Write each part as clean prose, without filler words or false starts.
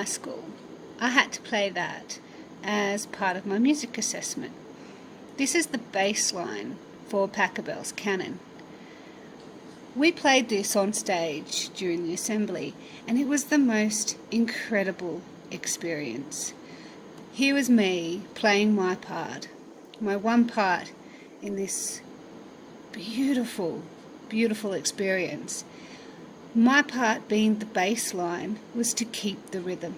high school, I had to play that as part of my music assessment. This is the bass line for Pachelbel's canon. We played this on stage during the assembly, and it was the most incredible experience. Here was me playing my part, my one part in this beautiful, beautiful experience. My part, being the bass line, was to keep the rhythm.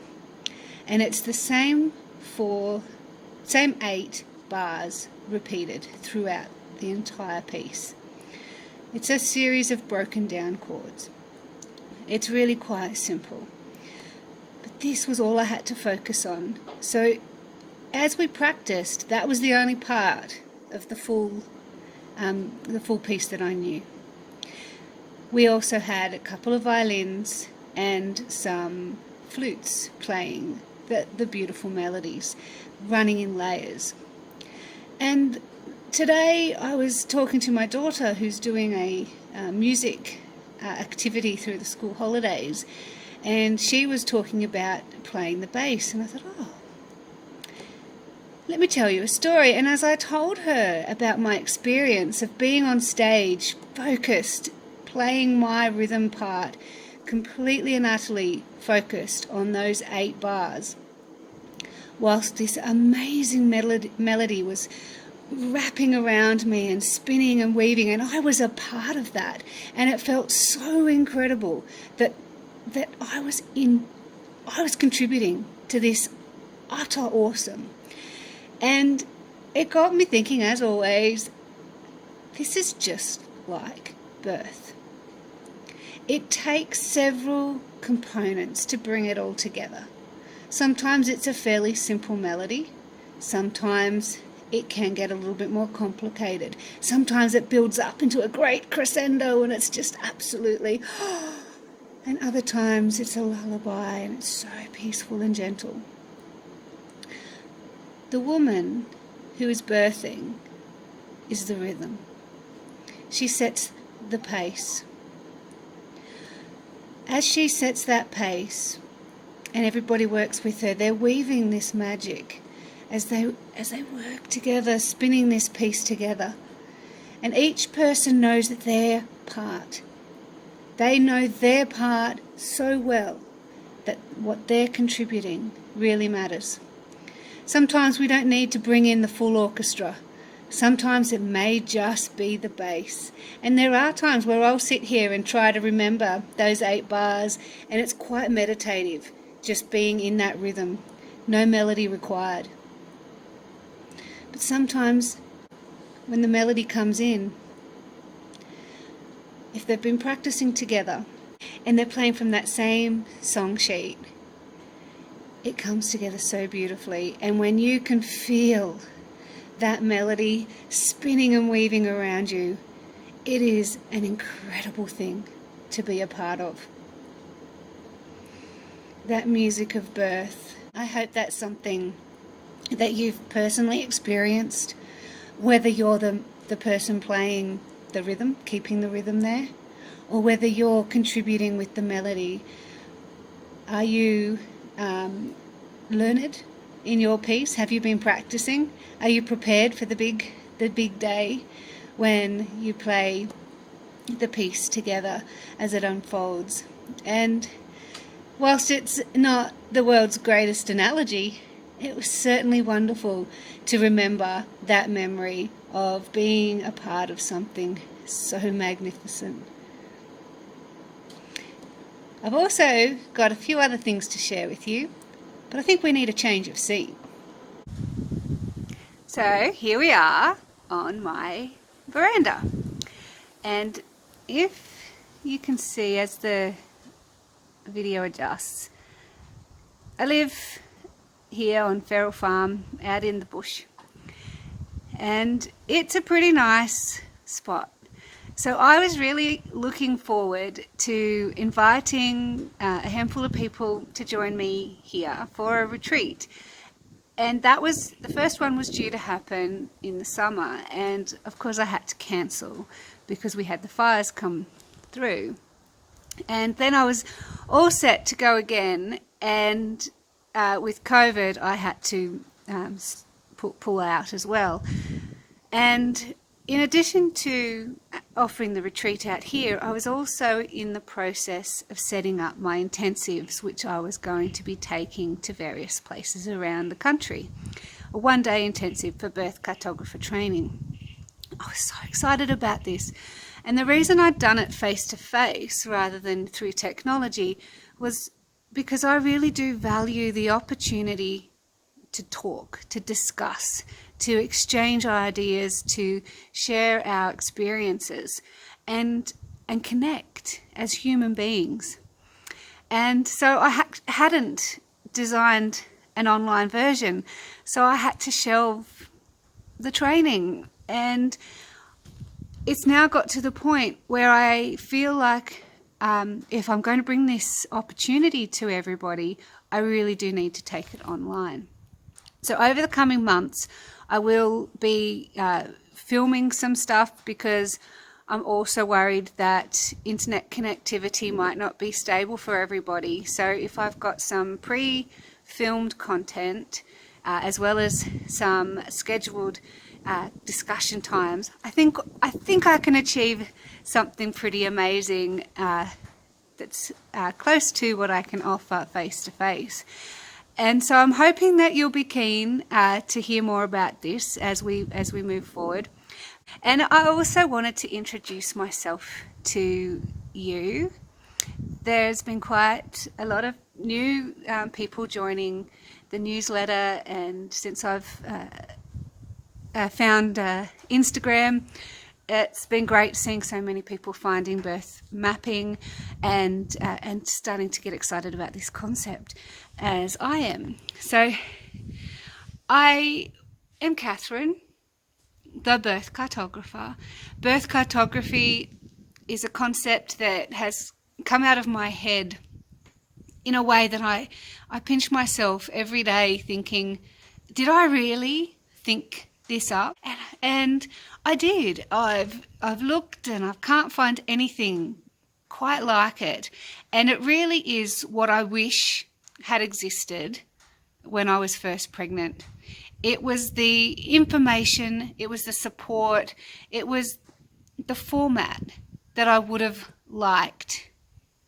And it's the same 8 bars repeated throughout the entire piece. It's a series of broken down chords. It's really quite simple. But this was all I had to focus on. So as we practiced, that was the only part of the full piece that I knew. We also had a couple of violins and some flutes playing the beautiful melodies, running in layers. And today I was talking to my daughter, who's doing a music activity through the school holidays, and she was talking about playing the bass, and I thought, oh, let me tell you a story. And as I told her about my experience of being on stage, focused, playing my rhythm part, completely and utterly focused on those 8 bars, whilst this amazing melody was wrapping around me and spinning and weaving, and I was a part of that, and it felt so incredible that I was contributing to this utter awesome. And it got me thinking, as always, this is just like birth. It takes several components to bring it all together. Sometimes it's a fairly simple melody. Sometimes it can get a little bit more complicated. Sometimes it builds up into a great crescendo and it's just absolutely... And other times it's a lullaby and it's so peaceful and gentle. The woman who is birthing is the rhythm. She sets the pace. As she sets that pace, and everybody works with her, they're weaving this magic as they work together, spinning this piece together. And each person knows their part. They know their part so well that what they're contributing really matters. Sometimes we don't need to bring in the full orchestra. Sometimes it may just be the bass. And there are times where I'll sit here and try to remember those 8 bars, and it's quite meditative, just being in that rhythm. No melody required. But sometimes when the melody comes in, if they've been practicing together and they're playing from that same song sheet, it comes together so beautifully. And when you can feel that melody spinning and weaving around you, it is an incredible thing to be a part of. That music of birth, I hope that's something that you've personally experienced, whether you're the person playing the rhythm, keeping the rhythm there, or whether you're contributing with the melody. Are you learned in your piece? Have you been practicing? Are you prepared for the big day when you play the piece together as it unfolds? And whilst it's not the world's greatest analogy, it was certainly wonderful to remember that memory of being a part of something so magnificent. I've also got a few other things to share with you, but I think we need a change of scene. So here we are on my veranda, and if you can see as the video adjusts, I live here on Feral Farm out in the bush, and it's a pretty nice spot. So I was really looking forward to inviting a handful of people to join me here for a retreat. And the first one was due to happen in the summer, and of course I had to cancel because we had the fires come through. And then I was all set to go again, and with COVID I had to pull out as well. And in addition to offering the retreat out here, I was also in the process of setting up my intensives, which I was going to be taking to various places around the country. A one-day intensive for birth cartographer training. I was so excited about this. And the reason I'd done it face-to-face rather than through technology was because I really do value the opportunity to talk, to discuss, to exchange ideas, to share our experiences and connect as human beings. And so I hadn't designed an online version, so I had to shelve the training. And it's now got to the point where I feel like if I'm going to bring this opportunity to everybody, I really do need to take it online. So over the coming months, I will be filming some stuff because I'm also worried that internet connectivity might not be stable for everybody. So if I've got some pre-filmed content as well as some scheduled discussion times, I think I can achieve something pretty amazing that's close to what I can offer face to face. And so I'm hoping that you'll be keen to hear more about this as we move forward. And I also wanted to introduce myself to you. There's been quite a lot of new people joining the newsletter, and since I've found Instagram, it's been great seeing so many people finding birth mapping and starting to get excited about this concept as I am. So I am Catherine, the birth cartographer. Birth cartography is a concept that has come out of my head in a way that I pinch myself every day thinking, did I really think this up? And I did. I've looked and I can't find anything quite like it. And it really is what I wish had existed when I was first pregnant. It was the information, it was the support, it was the format that I would have liked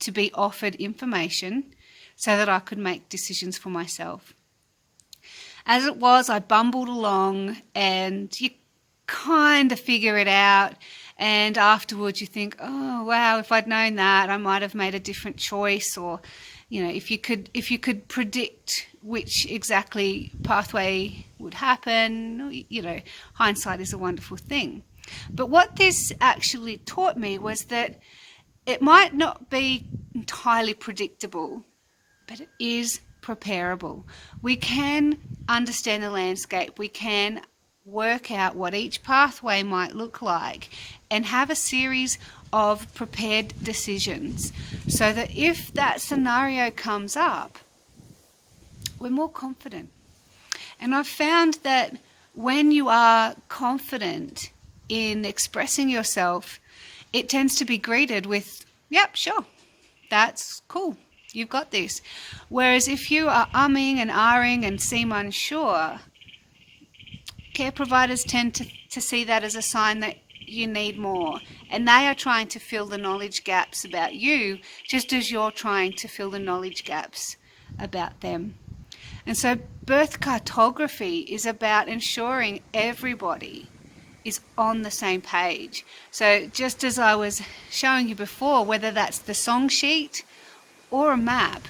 to be offered information so that I could make decisions for myself. As it was, I bumbled along and you kind of figure it out, and afterwards you think, oh wow, if I'd known that I might have made a different choice, or if you could predict which exactly pathway would happen, hindsight is a wonderful thing. But what this actually taught me was that it might not be entirely predictable, but it is preparable. We can understand the landscape, we can work out what each pathway might look like and have a series of prepared decisions so that if that scenario comes up, we're more confident. And I've found that when you are confident in expressing yourself, it tends to be greeted with, yep, sure, that's cool, you've got this. Whereas if you are umming and ahhing and seem unsure, care providers tend to see that as a sign that you need more, and they are trying to fill the knowledge gaps about you just as you're trying to fill the knowledge gaps about them. And so birth cartography is about ensuring everybody is on the same page. So just as I was showing you before, whether that's the song sheet or a map,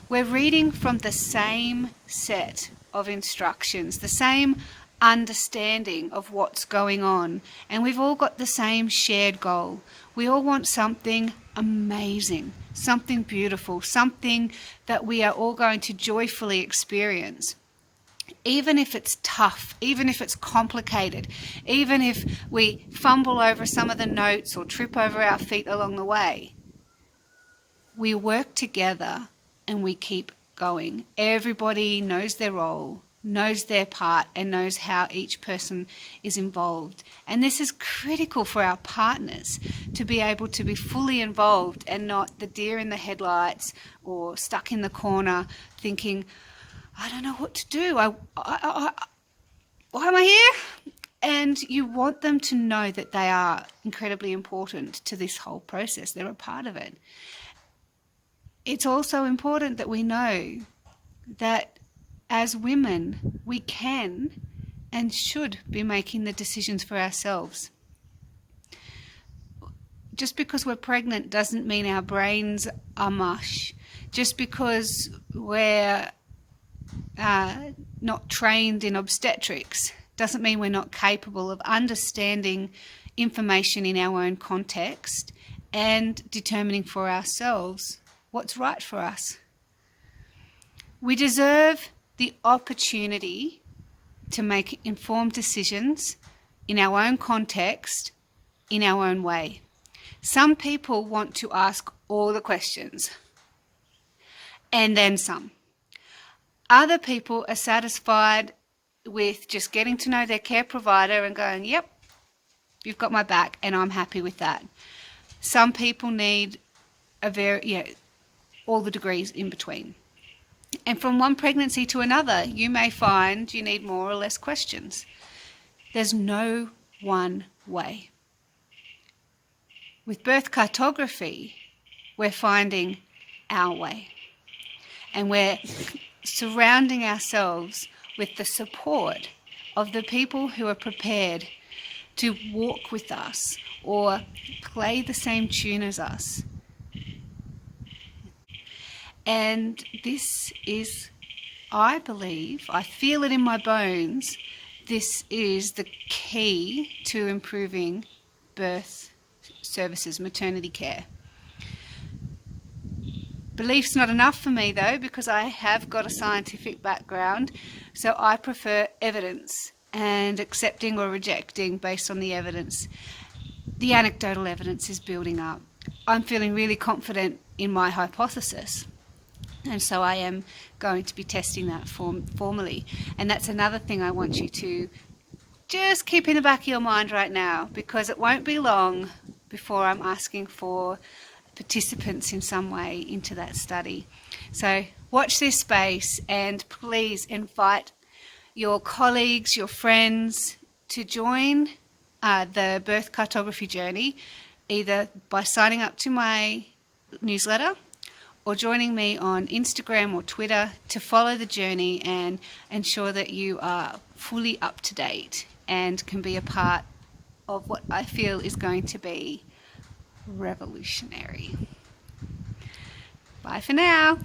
we're reading from the same set of instructions, the same understanding of what's going on, and we've all got the same shared goal. We all want something amazing, something beautiful, something that we are all going to joyfully experience. Even if it's tough, even if it's complicated, even if we fumble over some of the notes or trip over our feet along the way, we work together and we keep going. Everybody knows their role knows their part and knows how each person is involved. And this is critical for our partners to be able to be fully involved and not the deer in the headlights or stuck in the corner thinking, I don't know what to do. Why am I here? And you want them to know that they are incredibly important to this whole process. They're a part of it. It's also important that we know that as women, we can and should be making the decisions for ourselves. Just because we're pregnant doesn't mean our brains are mush. Just because we're not trained in obstetrics doesn't mean we're not capable of understanding information in our own context and determining for ourselves what's right for us. We deserve the opportunity to make informed decisions in our own context, in our own way. Some people want to ask all the questions, and then some. Other people are satisfied with just getting to know their care provider and going, yep, you've got my back, and I'm happy with that. Some people need all the degrees in between. And from one pregnancy to another, you may find you need more or less questions. There's no one way. With birth cartography, we're finding our way. And we're surrounding ourselves with the support of the people who are prepared to walk with us or play the same tune as us. And this is, I believe, I feel it in my bones, this is the key to improving birth services, maternity care. Belief's not enough for me though, because I have got a scientific background, so I prefer evidence and accepting or rejecting based on the evidence. The anecdotal evidence is building up. I'm feeling really confident in my hypothesis. And so I am going to be testing that formally. And that's another thing I want you to just keep in the back of your mind right now, because it won't be long before I'm asking for participants in some way into that study. So watch this space, and please invite your colleagues, your friends to join the birth cartography journey, either by signing up to my newsletter or joining me on Instagram or Twitter to follow the journey and ensure that you are fully up to date and can be a part of what I feel is going to be revolutionary. Bye for now.